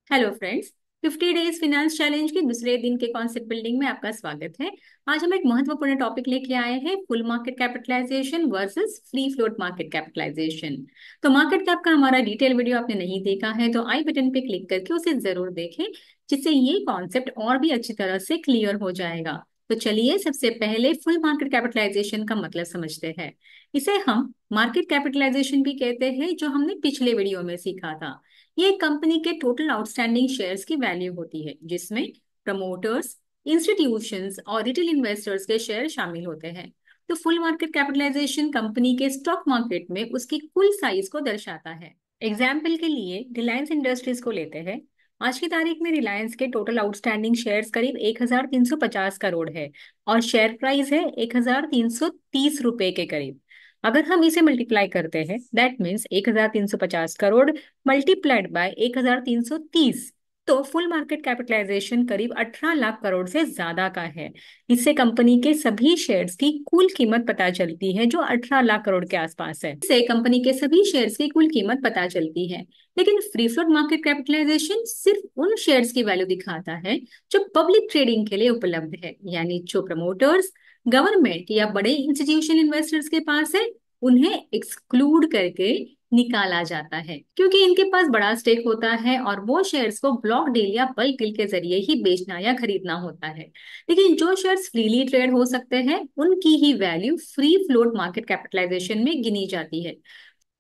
Hello friends. 50 days finance challenge के दूसरे दिन के कॉन्सेप्ट बिल्डिंग में आपका स्वागत है। आज हम एक महत्वपूर्ण टॉपिक लेके आए हैं, full market capitalisation versus free float market capitalisation. तो मार्केट कैप का हमारा डिटेल वीडियो आपने नहीं देखा है तो आई बटन पे क्लिक करके उसे जरूर देखें, जिससे ये कॉन्सेप्ट और भी अच्छी तरह से क्लियर हो जाएगा। तो चलिए सबसे पहले फुल मार्केट कैपिटलाइजेशन का मतलब समझते हैं। इसे हम मार्केट कैपिटलाइजेशन भी कहते हैं, जो हमने पिछले वीडियो में सीखा था। ये कंपनी के टोटल आउटस्टैंडिंग शेयर्स की वैल्यू होती है, जिसमें प्रमोटर्स, इंस्टीट्यूशंस और रिटेल इन्वेस्टर्स के शेयर शामिल होते हैं। तो फुल मार्केट कैपिटलाइजेशन कंपनी के स्टॉक मार्केट में उसकी कुल साइज को दर्शाता है। एग्जाम्पल के लिए रिलायंस इंडस्ट्रीज को लेते हैं। आज की तारीख में रिलायंस के टोटल आउटस्टैंडिंग शेयर्स करीब 1350 करोड़ है और शेयर प्राइस है 1330 रुपए के करीब। अगर हम इसे मल्टीप्लाई करते हैं, that means 1350 crore multiplied by 1330, तो फुल मार्केट कैपिटलाइजेशन करीब 18 लाख करोड़ से ज्यादा का है। इससे कंपनी के सभी शेयर्स की कुल कीमत पता चलती है, जो 18 लाख करोड़ के आसपास है। इससे कंपनी के सभी शेयर्स की कुल कीमत पता चलती है। लेकिन फ्री फ्लोट मार्केट कैपिटलाइजेशन सिर्फ उन शेयर्स की वैल्यू दिखाता है जो पब्लिक ट्रेडिंग के लिए उपलब्ध है, यानी जो प्रमोटर्स, गवर्नमेंट या बड़े इंस्टीट्यूशनल इन्वेस्टर्स के पास है, उन्हें एक्सक्लूड करके निकाला जाता है, क्योंकि इनके पास बड़ा स्टेक होता है और वो शेयर्स को ब्लॉक डील या बल्क डील के जरिए ही बेचना या खरीदना होता है। लेकिन जो शेयर्स फ्रीली ट्रेड हो सकते हैं, उनकी ही value free float market capitalisation में गिनी जाती है।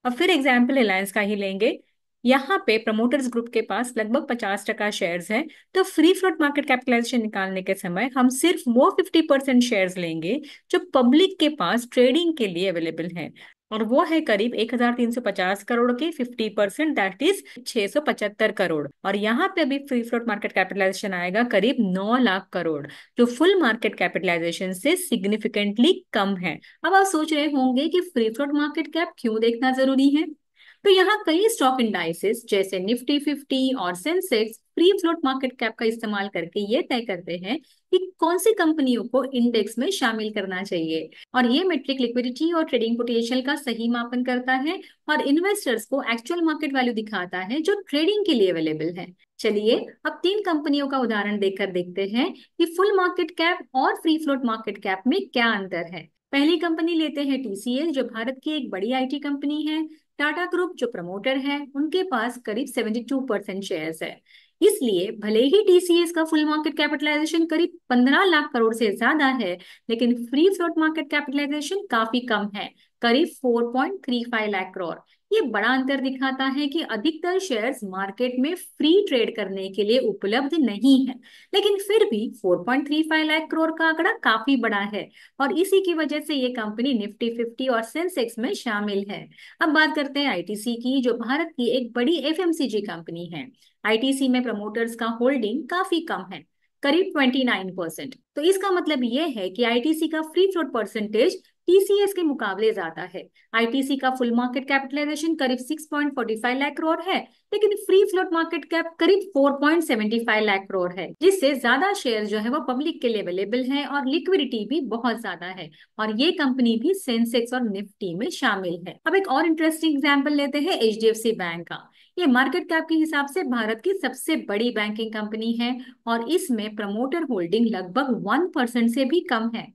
और फिर एग्जाम्पल रिलायंस का ही लेंगे। यहाँ पे प्रमोटर्स ग्रुप के पास लगभग 50% शेयर्स है। तो फ्री फ्लोट मार्केट कैपिटलाइजेशन निकालने के समय हम सिर्फ वो 50% शेयर्स लेंगे जो पब्लिक के पास ट्रेडिंग के लिए अवेलेबल है, और वो है करीब 1350 करोड़ के 50%, दैट इज 675 करोड़। और यहाँ पे अभी फ्री फ्लोट मार्केट कैपिटलाइजेशन आएगा करीब 9 लाख करोड़, जो फुल मार्केट कैपिटलाइजेशन से सिग्निफिकेंटली कम है। अब आप सोच रहे होंगे कि फ्री फ्लोट मार्केट कैप क्यों देखना जरूरी है। तो यहाँ कई स्टॉक इंडाइसेस जैसे निफ्टी 50 और Sensex free float market cap का इस्तेमाल करके ये तय करते हैं कि कौन सी कंपनियों को इंडेक्स में शामिल करना चाहिए। और ये मेट्रिक लिक्विडिटी और ट्रेडिंग पोटेंशियल का सही मापन करता है और इन्वेस्टर्स को एक्चुअल मार्केट वैल्यू दिखाता है जो ट्रेडिंग के लिए अवेलेबल है। चलिए अब तीन कंपनियों का उदाहरण देखकर देखते हैं कि फुल मार्केट कैप और फ्री फ्लोट मार्केट कैप में क्या अंतर है। पहली कंपनी लेते हैं टीसीएस, जो भारत की एक बड़ी आईटी कंपनी है। टाटा ग्रुप जो प्रमोटर है, उनके पास करीब 72% शेयर्स है। इसलिए भले ही टीसीएस का फुल मार्केट कैपिटलाइजेशन करीब 15 लाख करोड़ से ज्यादा है, लेकिन फ्री फ्लोट मार्केट कैपिटलाइजेशन काफी कम है, करीब 4.35 लाख करोड़। ये बड़ा अंतर दिखाता है कि अधिकतर शेयर्स मार्केट में फ्री ट्रेड करने के लिए उपलब्ध नहीं है, लेकिन फिर भी 4.35 लाख करोड़ का आंकड़ा काफी बड़ा है, और इसी की वजह से ये कंपनी निफ्टी 50 और सेंसेक्स में शामिल है। अब बात करते हैं आईटीसी की, जो भारत की एक बड़ी एफएमसीजी कंपनी है। आईटीसी में प्रमोटर्स का होल्डिंग काफी कम है, करीब 29%। तो इसका मतलब ये है कि आईटीसी का फ्री फ्लोट परसेंटेज टीसीएस के मुकाबले ज्यादा है। आईटीसी का फुल मार्केट कैपिटलाइजेशन करीब 6.45 लाख करोड़ है, लेकिन फ्री फ्लोट मार्केट कैप करीब 4.75 लाख करोड़ है, जिससे ज्यादा शेयर जो है वो पब्लिक के लिए अवेलेबल है और लिक्विडिटी भी बहुत ज्यादा है। और ये कंपनी भी सेंसेक्स और निफ्टी में शामिल है। अब एक और इंटरेस्टिंग एग्जांपल लेते हैं एचडीएफसी बैंक का। ये मार्केट कैप के हिसाब से भारत की सबसे बड़ी बैंकिंग कंपनी है और इसमें प्रमोटर होल्डिंग लगभग 1% से भी कम है।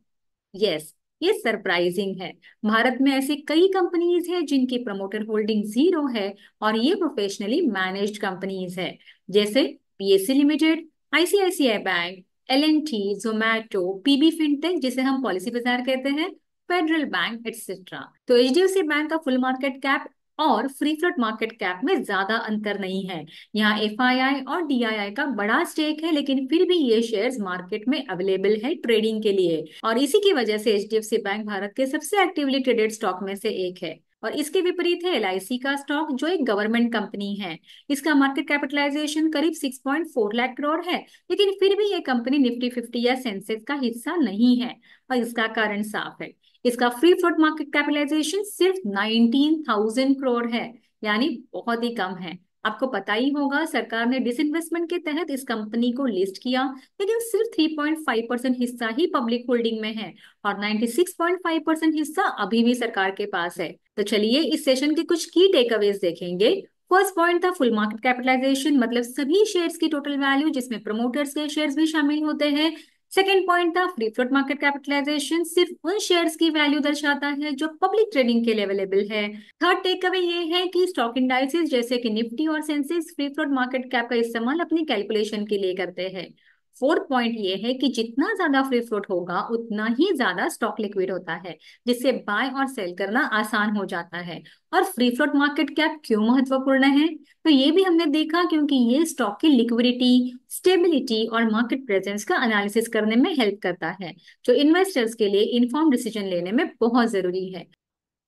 यस, ये सरप्राइजिंग है। भारत में ऐसी कई कंपनीज हैं जिनकी प्रमोटर होल्डिंग जीरो है, और ये प्रोफेशनली मैनेज्ड कंपनीज है, जैसे BSC limited, ICICI bank, LNT, Zomato, PB fintech जिसे हम पॉलिसी बाजार कहते हैं, फेडरल बैंक एक्सेट्रा। तो एचडीएफसी बैंक का फुल मार्केट कैप और फ्री फ्लोट मार्केट कैप में ज्यादा अंतर नहीं है। यहाँ एफआईआई और डीआईआई का बड़ा स्टेक है, लेकिन फिर भी ये शेयर्स मार्केट में अवेलेबल है ट्रेडिंग के लिए, और इसी की वजह से एचडीएफसी बैंक भारत के सबसे एक्टिवली ट्रेडेड स्टॉक में से एक है। और इसके विपरीत है एलआईसी का स्टॉक, जो एक गवर्नमेंट कंपनी है। इसका मार्केट कैपिटलाइजेशन करीब 6.4 लाख करोड़ है, लेकिन फिर भी ये कंपनी निफ्टी 50 या सेंसेक्स का हिस्सा नहीं है। और इसका कारण साफ है, इसका फ्री फ्लोट मार्केट कैपिटलाइजेशन सिर्फ 19,000 करोड़ है, यानी बहुत ही कम है। आपको पता ही होगा, सरकार ने डिसइन्वेस्टमेंट के तहत इस कंपनी को लिस्ट किया, लेकिन सिर्फ 3.5% हिस्सा ही पब्लिक होल्डिंग में है और 96.5% हिस्सा अभी भी सरकार के पास है। तो चलिए इस सेशन के कुछ की टेकअवेज देखेंगे। फर्स्ट पॉइंट था फुल मार्केट कैपिटलाइजेशन, मतलब सभी शेयर्स की टोटल वैल्यू जिसमें प्रमोटर्स के शेयर्स भी शामिल होते हैं। सेकेंड पॉइंट था फ्री फ्लोट मार्केट कैपिटलाइजेशन, सिर्फ उन शेयर्स की वैल्यू दर्शाता है जो पब्लिक ट्रेडिंग के लिए अवेलेबल है। थर्ड टेक अवे ये है कि स्टॉक इंडाइसेस जैसे कि निफ्टी और Sensex free float market cap का इस्तेमाल अपनी कैलकुलेशन के लिए करते हैं। फोर्थ पॉइंट ये है कि जितना ज्यादा फ्री फ्लोट होगा उतना ही ज्यादा स्टॉक लिक्विड होता है, जिससे बाय और सेल करना आसान हो जाता है। और फ्री फ्लोट मार्केट कैप क्यों महत्वपूर्ण है, तो ये भी हमने देखा क्योंकि ये स्टॉक की लिक्विडिटी, स्टेबिलिटी और मार्केट प्रेजेंस का एनालिसिस करने में हेल्प करता है, जो इन्वेस्टर्स के लिए इन्फॉर्म डिसीजन लेने में बहुत जरूरी है।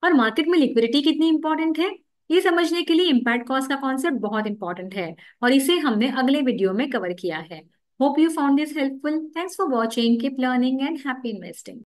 और मार्केट में लिक्विडिटी कितनी इंपॉर्टेंट है, ये समझने के लिए इम्पैक्ट कॉस्ट का कॉन्सेप्ट बहुत इंपॉर्टेंट है, और इसे हमने अगले वीडियो में कवर किया है। Hope you found this helpful. Thanks for watching, keep learning and happy investing.